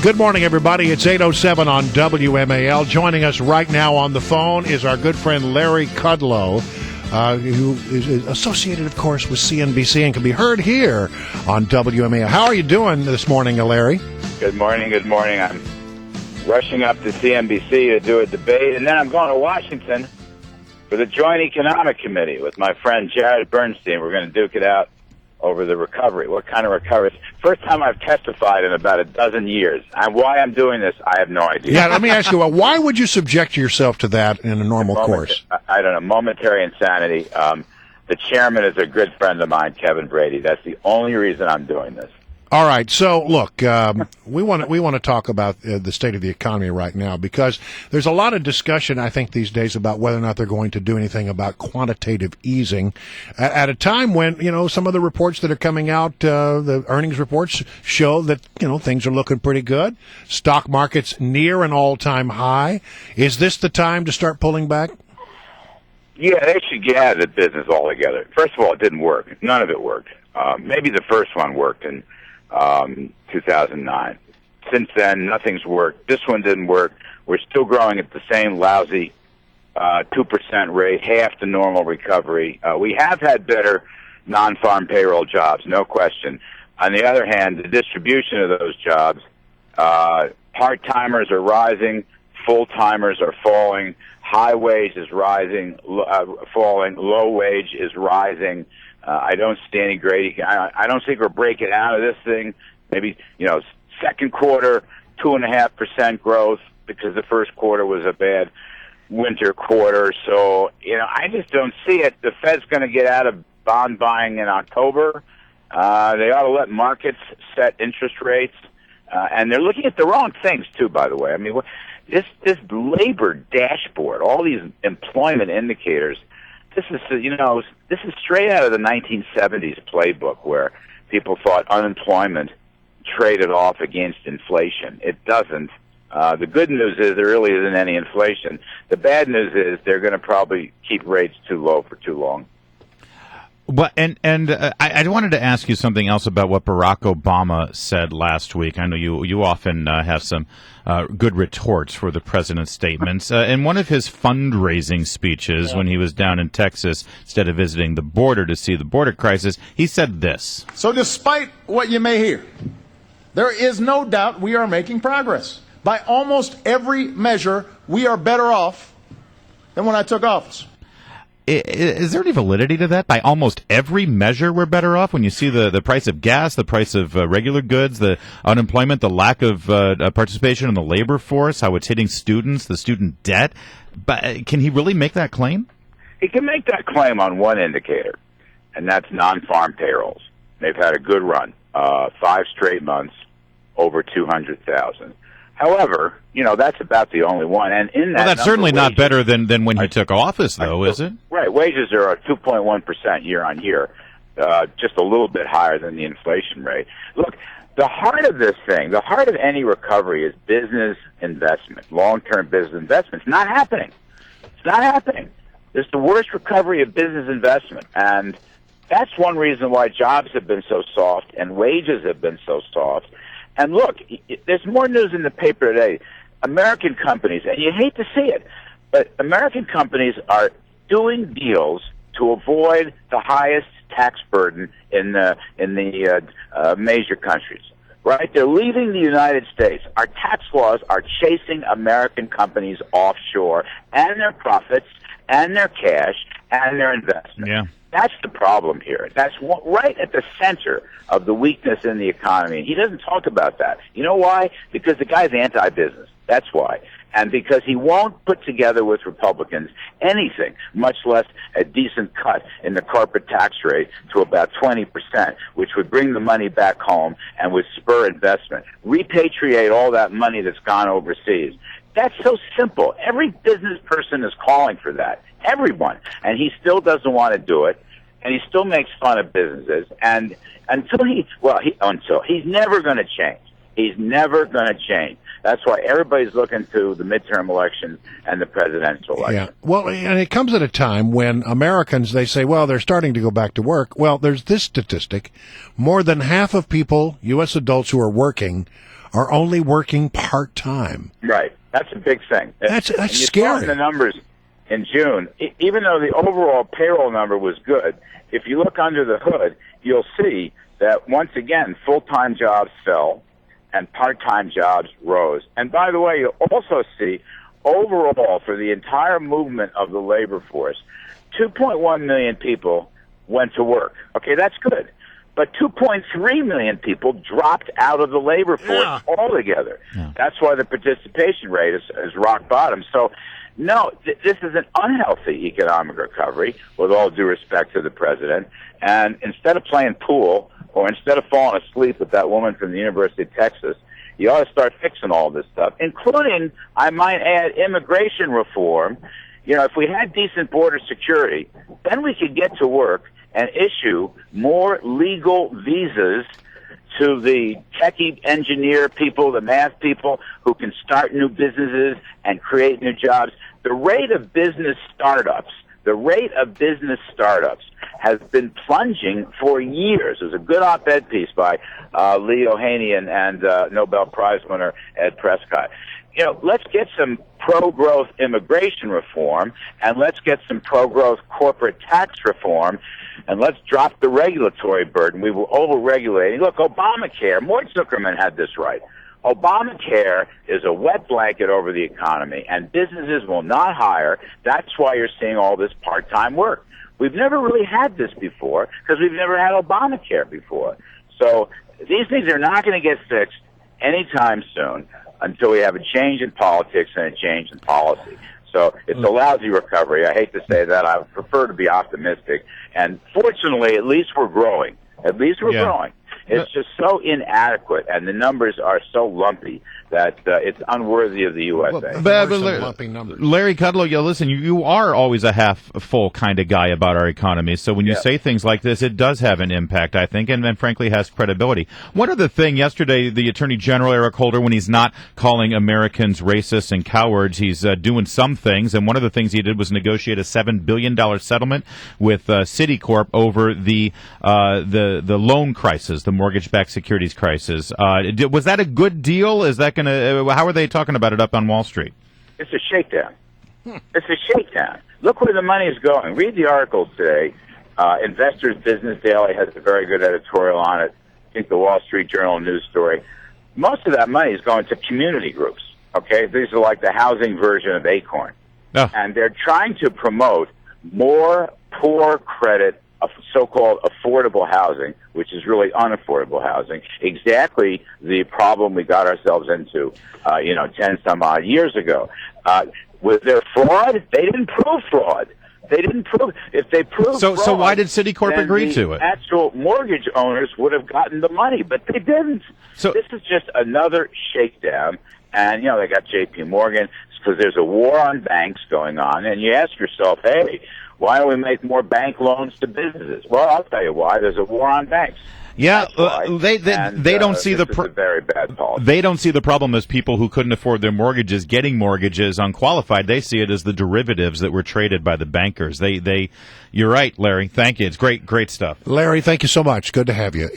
Good morning, everybody. It's 8:07 on WMAL. Joining us right now on the phone is our good friend Larry Kudlow, who is associated, of course, with CNBC and can be heard here on WMAL. How are you doing this morning, Larry? Good morning, good morning. I'm rushing up to CNBC to do a debate, and then I'm going to Washington for the Joint Economic Committee with my friend Jared Bernstein. We're going to duke it out over the recovery. What kind of recovery? First time I've testified in about a dozen years. And why I'm doing this, I have no idea. Yeah, let me ask you, why would you subject yourself to that in a normal course? I don't know, momentary insanity. The chairman is a good friend of mine, Kevin Brady. That's the only reason I'm doing this. All right. So, look, we want to talk about the state of the economy right now because there's a lot of discussion, I think, these days about whether or not they're going to do anything about quantitative easing at a time when, some of the reports that are coming out, the earnings reports show that, things are looking pretty good. Stock market's near an all-time high. Is this the time to start pulling back? Yeah, they should get out of the business altogether. First of all, it didn't work. None of it worked. Maybe the first one worked, and 2009. Since then, nothing's worked. This one didn't work. We're still growing at the same lousy 2% rate, half the normal recovery. We have had better non-farm payroll jobs, no question. On the other hand, the distribution of those jobs, part-timers are rising, full-timers are falling, high wage is rising, falling, low wage is rising. I don't see any great. I don't think we're breaking out of this thing. Maybe second quarter 2.5% growth because the first quarter was a bad winter quarter. So I just don't see it. The Fed's going to get out of bond buying in October. They ought to let markets set interest rates, and they're looking at the wrong things too. By the way, I mean this labor dashboard, all these employment indicators. This is straight out of the 1970s playbook where people thought unemployment traded off against inflation. It doesn't. The good news is there really isn't any inflation. The bad news is they're going to probably keep rates too low for too long. Well, and I wanted to ask you something else about what Barack Obama said last week. I know you often have some good retorts for the president's statements. In one of his fundraising speeches when he was down in Texas, instead of visiting the border to see the border crisis, he said this. So despite what you may hear, there is no doubt we are making progress. By almost every measure, we are better off than when I took office. Is there any validity to that? By almost every measure, we're better off when you see the price of gas, the price of regular goods, the unemployment, the lack of participation in the labor force, how it's hitting students, the student debt. But can he really make that claim? He can make that claim on one indicator, and that's non-farm payrolls. They've had a good run, 5 straight months, over 200,000. However, that's about the only one. And in that, well, that's certainly not better than when he took office, though, is it? Right. Wages are at 2.1% year on year, just a little bit higher than the inflation rate. Look, the heart of this thing, the heart of any recovery is business investment, long-term business investment. It's not happening. It's not happening. It's the worst recovery of business investment. And that's one reason why jobs have been so soft and wages have been so soft. And look, there's more news in the paper today. American companies, and you hate to see it, but American companies are doing deals to avoid the highest tax burden in the major countries. Right? They're leaving the United States. Our tax laws are chasing American companies offshore and their profits and their cash and their investment. Yeah. That's the problem here. That's right at the center of the weakness in the economy. And he doesn't talk about that. You know why? Because the guy's anti-business. That's why. And because he won't put together with Republicans anything, much less a decent cut in the corporate tax rate to about 20%, which would bring the money back home and would spur investment. Repatriate all that money that's gone overseas. That's so simple. Every business person is calling for that. Everyone. And he still doesn't want to do it. And he still makes fun of businesses. And he's never going to change. He's never going to change. That's why everybody's looking to the midterm elections and the presidential election. Yeah. Well, and it comes at a time when Americans, they say, well, they're starting to go back to work. Well, there's this statistic. More than half of people, U.S. adults who are working, are only working part-time. Right. That's a big thing. That's you scary. Saw the numbers in June, even though the overall payroll number was good, if you look under the hood, you'll see that, once again, full-time jobs fell and part-time jobs rose. And by the way, you'll also see, overall, for the entire movement of the labor force, 2.1 million people went to work. Okay, that's good. But 2.3 million people dropped out of the labor force altogether. Yeah. That's why the participation rate is rock bottom. So, no, this is an unhealthy economic recovery, with all due respect to the president. And instead of playing pool, or instead of falling asleep with that woman from the University of Texas, you ought to start fixing all this stuff, including, I might add, immigration reform. You know, if we had decent border security, then we could get to work and issue more legal visas to the techie engineer people, the math people who can start new businesses and create new jobs. The rate of business startups has been plunging for years. There's a good op-ed piece by Lee Ohanian and Nobel Prize winner Ed Prescott. You know, let's get some pro-growth immigration reform, and let's get some pro-growth corporate tax reform, and let's drop the regulatory burden. We were over-regulating. Look, Obamacare, Mort Zuckerman had this right. Obamacare is a wet blanket over the economy, and businesses will not hire. That's why you're seeing all this part-time work. We've never really had this before because we've never had Obamacare before. So these things are not going to get fixed anytime soon until we have a change in politics and a change in policy. So it's a lousy recovery. I hate to say that. I would prefer to be optimistic. And fortunately, at least we're growing. At least we're growing. It's just so inadequate, and the numbers are so lumpy that it's unworthy of the USA. Larry Kudlow, listen, you are always a half-full kind of guy about our economy, so when you say things like this, it does have an impact, I think, and frankly has credibility. One other thing, yesterday, the Attorney General, Eric Holder, when he's not calling Americans racists and cowards, he's doing some things, and one of the things he did was negotiate a $7 billion settlement with Citicorp over the loan crisis, the mortgage-backed securities crisis. Was that a good deal? Is that going to? How are they talking about it up on Wall Street? It's a shakedown. It's a shakedown. Look where the money is going. Read the articles today. Investors Business Daily has a very good editorial on it. I think the Wall Street Journal news story. Most of that money is going to community groups. Okay, these are like the housing version of Acorn, and they're trying to promote more poor credit of so-called affordable housing, which is really unaffordable housing, exactly the problem we got ourselves into, 10 some odd years ago. Was there fraud? They didn't prove fraud. They didn't prove. If they proved fraud, so why did Citicorp agree to it? Actual mortgage owners would have gotten the money, but they didn't. So this is just another shakedown. And, they got J.P. Morgan because there's a war on banks going on. And you ask yourself, hey, why don't we make more bank loans to businesses? Well, I'll tell you why. There's a war on banks. Yeah, they don't see the very bad policy. They don't see the problem as people who couldn't afford their mortgages getting mortgages unqualified. They see it as the derivatives that were traded by the bankers. You're right, Larry. Thank you. It's great stuff. Larry, thank you so much. Good to have you.